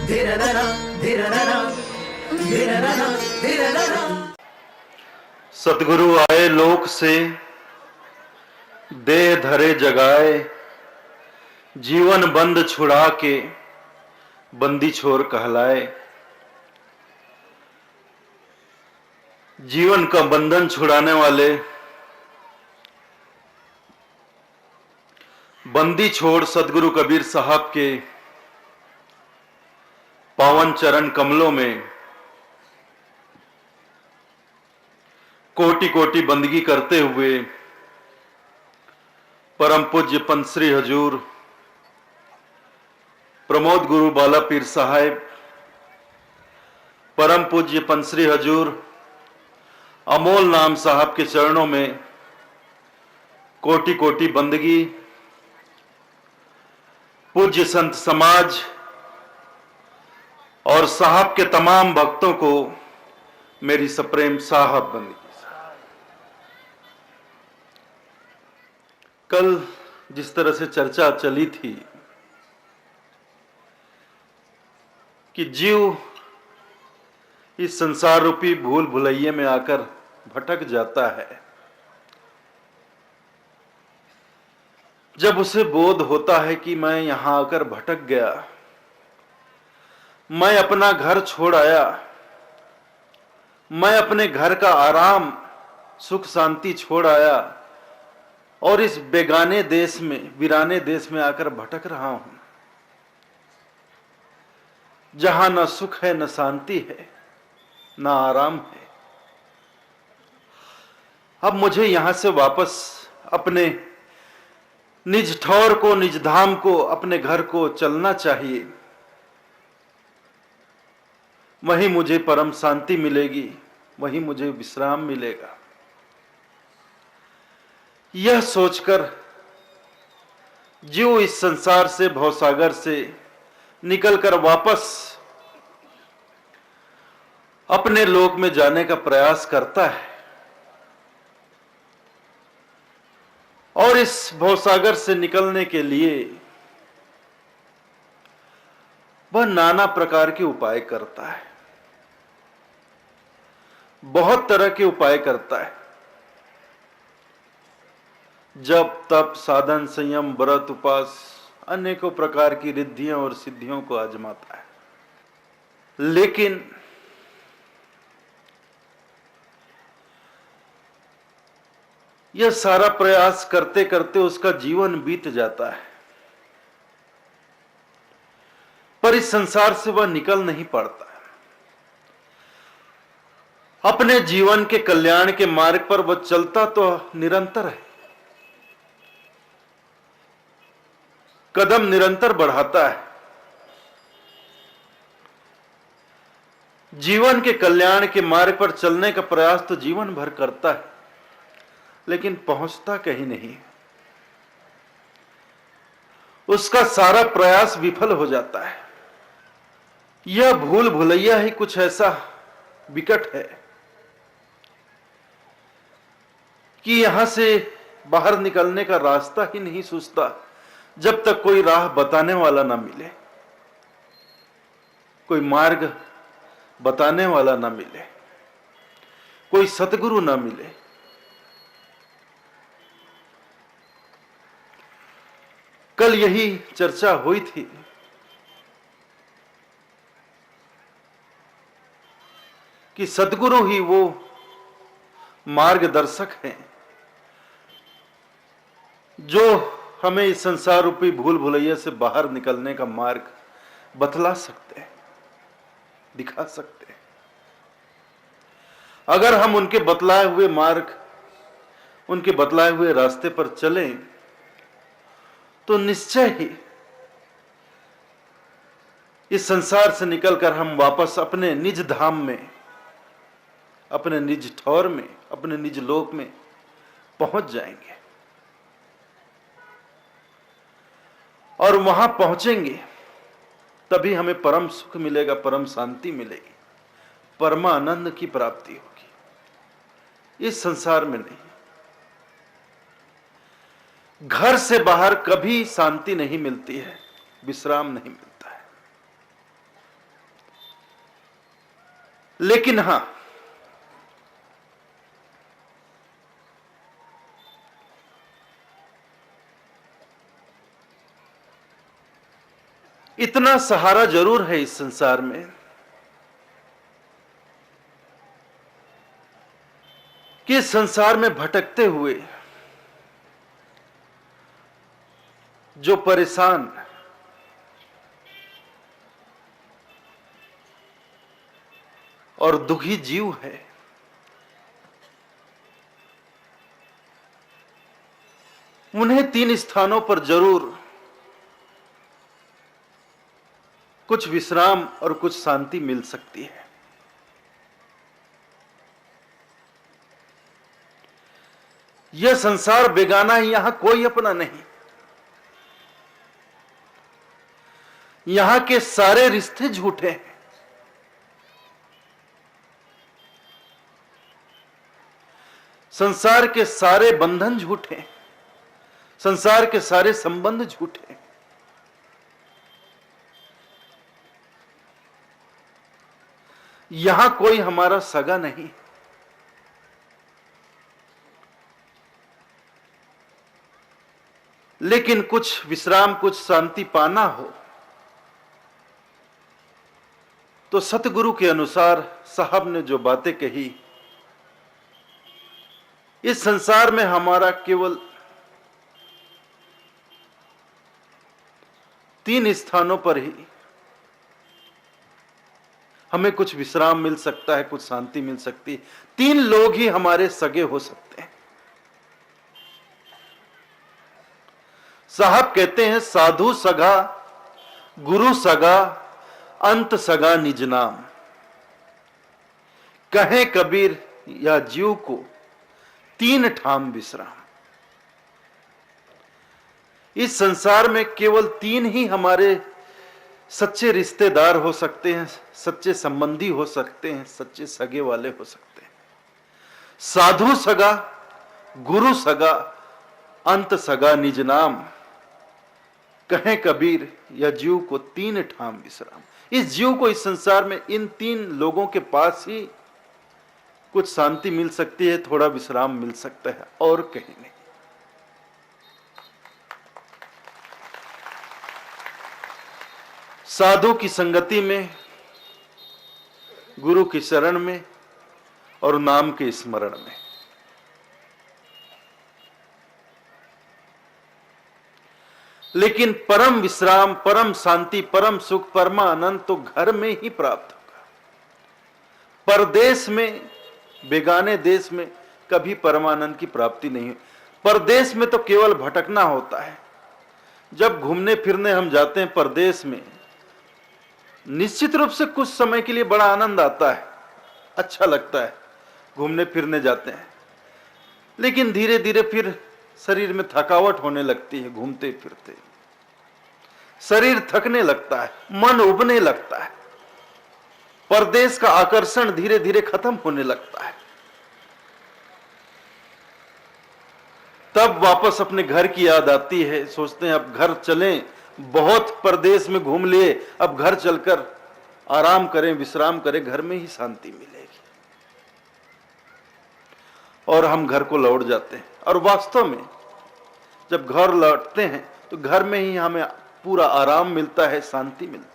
धिरनना धिरनना धिरनना धिरनना। सतगुरु आए लोक से, देह धरे जगाए, जीवन बंद छुड़ा के बंदी छोर कहलाए। जीवन का बंधन छुड़ाने वाले बंदी छोड़ सतगुरु कबीर साहब के पावन चरण कमलों में कोटि कोटि बंदगी करते हुए परम पूज्य पंत श्री हजूर प्रमोद गुरु बाला पीर साहब, परम पूज्य पंत श्री हजूर अमोल नाम साहब के चरणों में कोटि कोटि बंदगी, पूज्य संत समाज और साहब के तमाम भक्तों को मेरी सप्रेम साहब बंदगी। कल जिस तरह से चर्चा चली थी कि जीव इस संसार रूपी भूल भुलैये में आकर भटक जाता है, जब उसे बोध होता है कि मैं यहां आकर भटक गया, मैं अपना घर छोड़ आया, मैं अपने घर का आराम सुख शांति छोड़ आया और इस बेगाने देश में, वीराने देश में आकर भटक रहा हूं, जहां न सुख है न शांति है न आराम है। अब मुझे यहां से वापस अपने निज ठौर को, निज धाम को, अपने घर को चलना चाहिए। वहीं मुझे परम शांति मिलेगी, वहीं मुझे विश्राम मिलेगा। यह सोचकर जीव इस संसार से, भवसागर से निकलकर वापस अपने लोक में जाने का प्रयास करता है और इस भवसागर से निकलने के लिए वह नाना प्रकार के उपाय करता है, बहुत तरह के उपाय करता है। जप तप साधन संयम व्रत उपास अनेकों प्रकार की रिद्धियों और सिद्धियों को आजमाता है, लेकिन यह सारा प्रयास करते करते उसका जीवन बीत जाता है, पर इस संसार से वह निकल नहीं पाता है। अपने जीवन के कल्याण के मार्ग पर वह चलता तो निरंतर है, कदम निरंतर बढ़ाता है, जीवन के कल्याण के मार्ग पर चलने का प्रयास तो जीवन भर करता है, लेकिन पहुंचता कहीं नहीं। उसका सारा प्रयास विफल हो जाता है। यह भूल भुलैया ही कुछ ऐसा विकट है कि यहां से बाहर निकलने का रास्ता ही नहीं सूझता जब तक कोई राह बताने वाला ना मिले, कोई मार्ग बताने वाला ना मिले, कोई सतगुरु ना मिले। कल यही चर्चा हुई थी कि सतगुरु ही वो मार्गदर्शक हैं जो हमें इस संसार रूपी भूल भुलैया से बाहर निकलने का मार्ग बतला सकते हैं, दिखा सकते हैं। अगर हम उनके बतलाए हुए मार्ग, उनके बतलाए हुए रास्ते पर चलें तो निश्चय ही इस संसार से निकलकर हम वापस अपने निज धाम में, अपने निज ठौर में, अपने निज लोक में पहुंच जाएंगे और वहां पहुंचेंगे तभी हमें परम सुख मिलेगा, परम शांति मिलेगी, परमानंद की प्राप्ति होगी। इस संसार में नहीं, घर से बाहर कभी शांति नहीं मिलती है, विश्राम नहीं मिलता है। लेकिन हां, इतना सहारा जरूर है इस संसार में कि इस संसार में भटकते हुए जो परेशान और दुखी जीव है, उन्हें 3 स्थानों पर जरूर कुछ विश्राम और कुछ शांति मिल सकती है। यह संसार बेगाना है, यहां कोई अपना नहीं। यहां के सारे रिश्ते झूठे हैं। संसार के सारे बंधन झूठे हैं। संसार के सारे संबंध झूठे हैं। यहां कोई हमारा सगा नहीं। लेकिन कुछ विश्राम, कुछ शांति पाना हो तो सतगुरु के अनुसार साहब ने जो बातें कही, इस संसार में हमारा केवल 3 स्थानों पर ही हमें कुछ विश्राम मिल सकता है, कुछ शांति मिल सकती है। 3 लोग ही हमारे सगे हो सकते हैं। साहब कहते हैं, साधु सगा, गुरु सगा, अंत सगा निज नाम। कहे कबीर या जीव को 3 ठाम विश्राम। इस संसार में केवल 3 ही हमारे सच्चे रिश्तेदार हो सकते हैं, सच्चे संबंधी हो सकते हैं, सच्चे सगे वाले हो सकते हैं। साधु सगा, गुरु सगा, अंत सगा निज नाम। कहें कबीर या जीव को 3 ठाम विश्राम। इस जीव को इस संसार में इन 3 लोगों के पास ही कुछ शांति मिल सकती है, थोड़ा विश्राम मिल सकता है, और कहीं नहीं। साधु की संगति में, गुरु की शरण में और नाम के स्मरण में। लेकिन परम विश्राम, परम शांति, परम सुख, परमानंद तो घर में ही प्राप्त होगा। परदेश में, बेगाने देश में कभी परमानंद की प्राप्ति नहीं है। परदेश में तो केवल भटकना होता है। जब घूमने फिरने हम जाते हैं परदेश में, निश्चित रूप से कुछ समय के लिए बड़ा आनंद आता है, अच्छा लगता है, घूमने फिरने जाते हैं। लेकिन धीरे धीरे फिर शरीर में थकावट होने लगती है। घूमते फिरते शरीर थकने लगता है, मन उबने लगता है, परदेश का आकर्षण धीरे धीरे खत्म होने लगता है। तब वापस अपने घर की याद आती है। सोचते हैं अब घर चलें, बहुत परदेश में घूम लिए, अब घर चलकर आराम करें, विश्राम करें, घर में ही शांति मिलेगी। और हम घर को लौट जाते हैं। और वास्तव में जब घर लौटते हैं तो घर में ही हमें पूरा आराम मिलता है, शांति मिलती है।